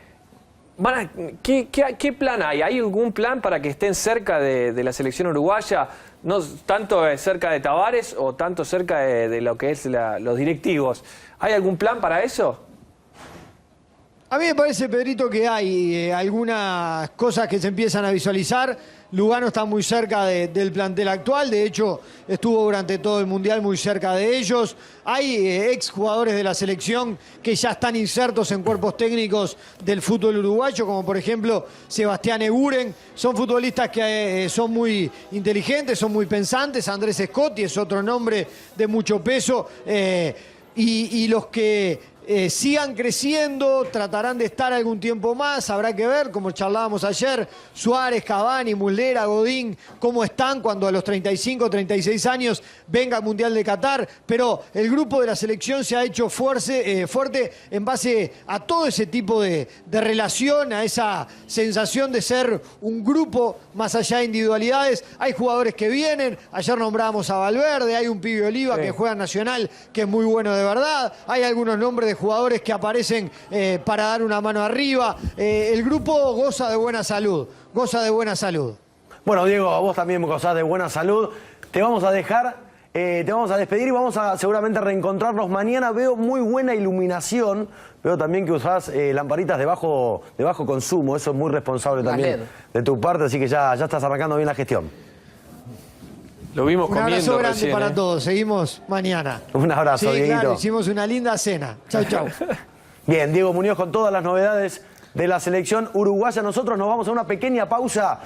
plan hay? ¿Hay algún plan para que estén cerca de la selección uruguaya? No tanto cerca de Tabárez o tanto cerca de lo que es los directivos. ¿Hay algún plan para eso? A mí me parece, Pedrito, que hay algunas cosas que se empiezan a visualizar. Lugano está muy cerca del plantel actual, de hecho estuvo durante todo el Mundial muy cerca de ellos. Hay exjugadores de la selección que ya están insertos en cuerpos técnicos del fútbol uruguayo, como por ejemplo Sebastián Eguren. Son futbolistas que son muy inteligentes, son muy pensantes. Andrés Scotti es otro nombre de mucho peso. Y los que sigan creciendo, tratarán de estar algún tiempo más, habrá que ver, como charlábamos ayer, Suárez, Cavani, Muslera, Godín, cómo están cuando a los 35, 36 años venga el Mundial de Qatar, pero el grupo de la selección se ha hecho fuerte en base a todo ese tipo de relación, a esa sensación de ser un grupo más allá de individualidades. Hay jugadores que vienen, ayer nombrábamos a Valverde, hay un pibe Oliva que juega en Nacional, que es muy bueno de verdad, hay algunos nombres de jugadores que aparecen para dar una mano arriba. El grupo goza de buena salud, Bueno, Diego, vos también gozás de buena salud. Te vamos a dejar, te vamos a despedir y vamos a seguramente reencontrarnos mañana. Veo muy buena iluminación. Veo también que usás lamparitas de bajo consumo. Eso es muy responsable también de tu parte, así que ya estás arrancando bien la gestión. Lo vimos comiendo Un abrazo grande recién, para todos. Seguimos mañana. Un abrazo, sí, Dieguito. Claro, hicimos una linda cena. Chau, chau. Bien, Diego Muñoz con todas las novedades de la selección uruguaya. Nosotros nos vamos a una pequeña pausa.